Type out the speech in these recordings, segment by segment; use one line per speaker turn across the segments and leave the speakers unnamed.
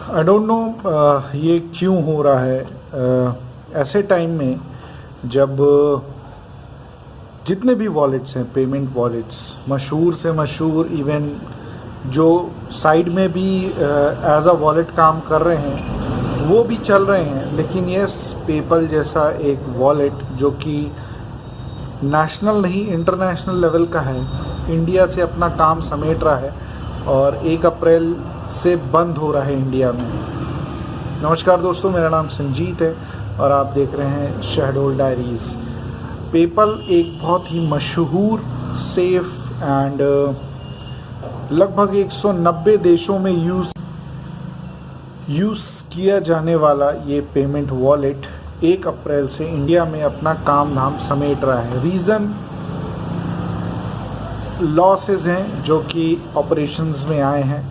I don't no ये क्यों हो रहा है। ऐसे टाइम में जब जितने भी वॉलेट्स हैं, पेमेंट वॉलेट्स, मशहूर से मशहूर, इवन जो साइड में भी एज अ वॉलेट काम कर रहे हैं वो भी चल रहे हैं, लेकिन यस, पेपल जैसा एक वॉलेट जो कि नेशनल नहीं इंटरनेशनल लेवल का है, इंडिया से अपना काम समेट रहा है और 1 अप्रैल से बंद हो रहा है इंडिया में। नमस्कार दोस्तों, मेरा नाम संजीत है और आप देख रहे हैं शहडोल डायरीज़। पेपल एक बहुत ही मशहूर, सेफ एंड लगभग 190 देशों में यूज़ किया जाने वाला ये पेमेंट वॉलेट 1 अप्रैल से इंडिया में अपना काम धाम समेट रहा है। रीज़न लॉसेस हैं जो कि ऑपरेशंस में आए हैं।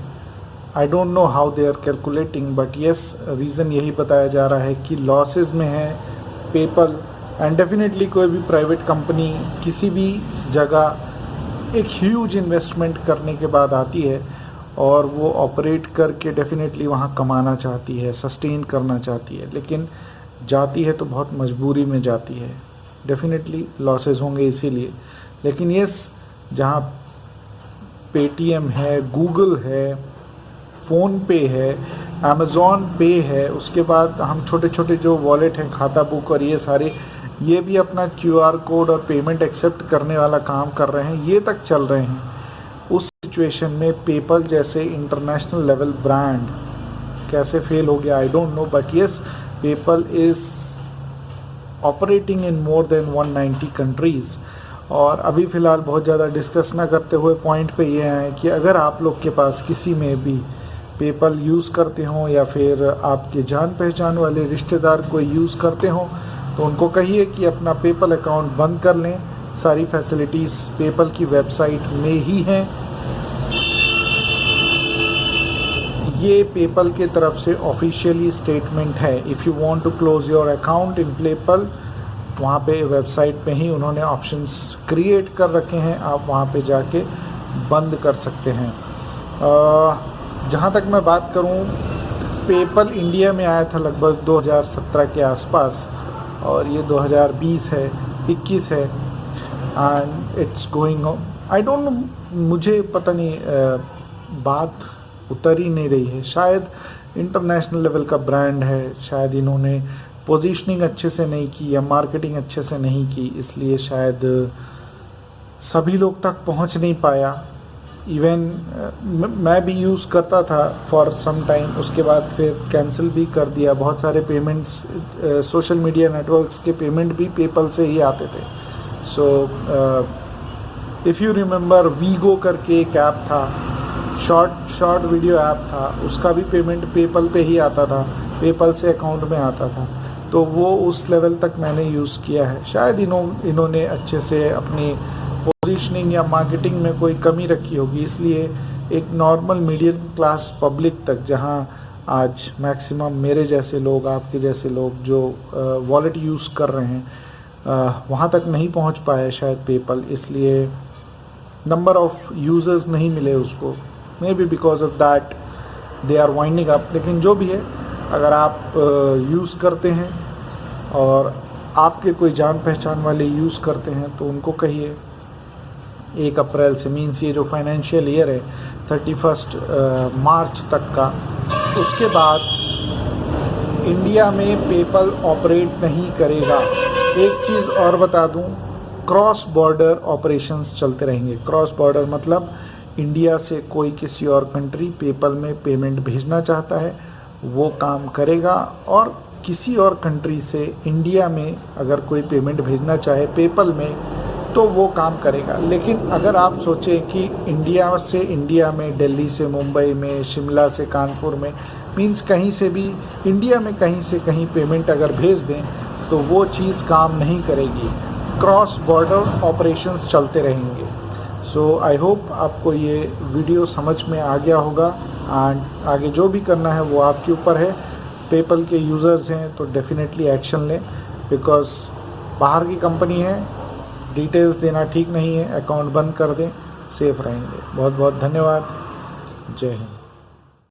I don't know how they are calculating, but yes, reason यही बताया जा रहा है कि लॉसेस में है पेपल। एंड डेफिनेटली कोई भी प्राइवेट कंपनी किसी भी जगह एक ह्यूज इन्वेस्टमेंट करने के बाद आती है और वो ऑपरेट करके डेफिनेटली वहाँ कमाना चाहती है, सस्टेन करना चाहती है, लेकिन जाती है तो बहुत मजबूरी में जाती है। डेफिनेटली लॉसेस होंगे इसीलिए, लेकिन येस, जहाँ पेटीएम है, गूगल है, फ़ोन पे है, अमेज़ॉन पे है, उसके बाद हम छोटे छोटे जो वॉलेट हैं, खाता बुक और ये सारे, ये भी अपना QR कोड और पेमेंट एक्सेप्ट करने वाला काम कर रहे हैं, ये तक चल रहे हैं। उस सिचुएशन में पेपल जैसे इंटरनेशनल लेवल ब्रांड कैसे फेल हो गया, आई don't no, but yes, PayPal is operating in more than 190 countries. और अभी फ़िलहाल बहुत ज़्यादा डिस्कस ना करते हुए पॉइंट पे ये है कि अगर आप लोग के पास किसी में भी पेपल यूज़ करते हों या फिर आपके जान पहचान वाले रिश्तेदार कोई यूज़ करते हों, तो उनको कहिए कि अपना पेपल अकाउंट बंद कर लें। सारी फैसिलिटीज़ पेपल की वेबसाइट में ही हैं। ये पेपल के तरफ से ऑफिशियली स्टेटमेंट है। If you want to close your account in PayPal, वहाँ पे वेबसाइट पे ही उन्होंने ऑप्शंस क्रिएट कर रखे हैं, आप वहाँ पे जाके बंद कर सकते हैं। जहाँ तक मैं बात करूँ, पेपल इंडिया में आया था लगभग 2017 के आसपास और ये 2020 है, 21 है, and it's going on. I don't no, मुझे पता नहीं, बात उतर ही नहीं रही है। शायद इंटरनेशनल लेवल का ब्रांड है, शायद इन्होंने पोजीशनिंग अच्छे से नहीं की या मार्केटिंग अच्छे से नहीं की, इसलिए शायद सभी लोग तक पहुंच नहीं पाया। इवन मैं भी यूज़ करता था फॉर सम टाइम, उसके बाद फिर कैंसिल भी कर दिया। बहुत सारे पेमेंट्स, सोशल मीडिया नेटवर्क्स के पेमेंट भी पेपल से ही आते थे। So if you remember, Vigo करके एक ऐप था, शॉर्ट वीडियो ऐप था, उसका भी पेमेंट पेपल पे ही आता था, पेपल से अकाउंट में आता था। तो वो उस लेवल तक मैंने यूज़ किया है। शायद इन्होंने अच्छे से अपनी पोजीशनिंग या मार्केटिंग में कोई कमी रखी होगी, इसलिए एक नॉर्मल मीडियम क्लास पब्लिक तक, जहां आज मैक्सिमम मेरे जैसे लोग, आपके जैसे लोग जो वॉलेट यूज़ कर रहे हैं, वहां तक नहीं पहुंच पाया शायद पेपल, इसलिए नंबर ऑफ यूज़र्स नहीं मिले उसको, maybe because of that they are winding up. लेकिन जो भी है, अगर आप यूज़ करते हैं और आपके कोई जान पहचान वाले यूज़ करते हैं, तो उनको कहिए 1 अप्रैल से, मीन्स ये जो फाइनेंशियल ईयर है 31 मार्च तक का, उसके बाद इंडिया में पेपल ऑपरेट नहीं करेगा। एक चीज़ और बता दूं, क्रॉस बॉर्डर ऑपरेशंस चलते रहेंगे। क्रॉस बॉर्डर मतलब इंडिया से कोई किसी और कंट्री पेपल में पेमेंट भेजना चाहता है, वो काम करेगा, और किसी और कंट्री से इंडिया में अगर कोई पेमेंट भेजना चाहे पेपल में, तो वो काम करेगा। लेकिन अगर आप सोचें कि इंडिया से इंडिया में, दिल्ली से मुंबई में, शिमला से कानपुर में, मीन्स कहीं से भी इंडिया में कहीं से कहीं पेमेंट अगर भेज दें, तो वो चीज़ काम नहीं करेगी। क्रॉस बॉर्डर ऑपरेशंस चलते रहेंगे। सो आई होप आपको ये वीडियो समझ में आ गया होगा, एंड आगे जो भी करना है वो आपके ऊपर है। पेपल के यूज़र्स हैं तो डेफिनेटली एक्शन लें, बिकॉज़ बाहर की कंपनी है, डिटेल्स देना ठीक नहीं है। अकाउंट बंद कर दें, सेफ रहेंगे। बहुत बहुत धन्यवाद। जय हिंद।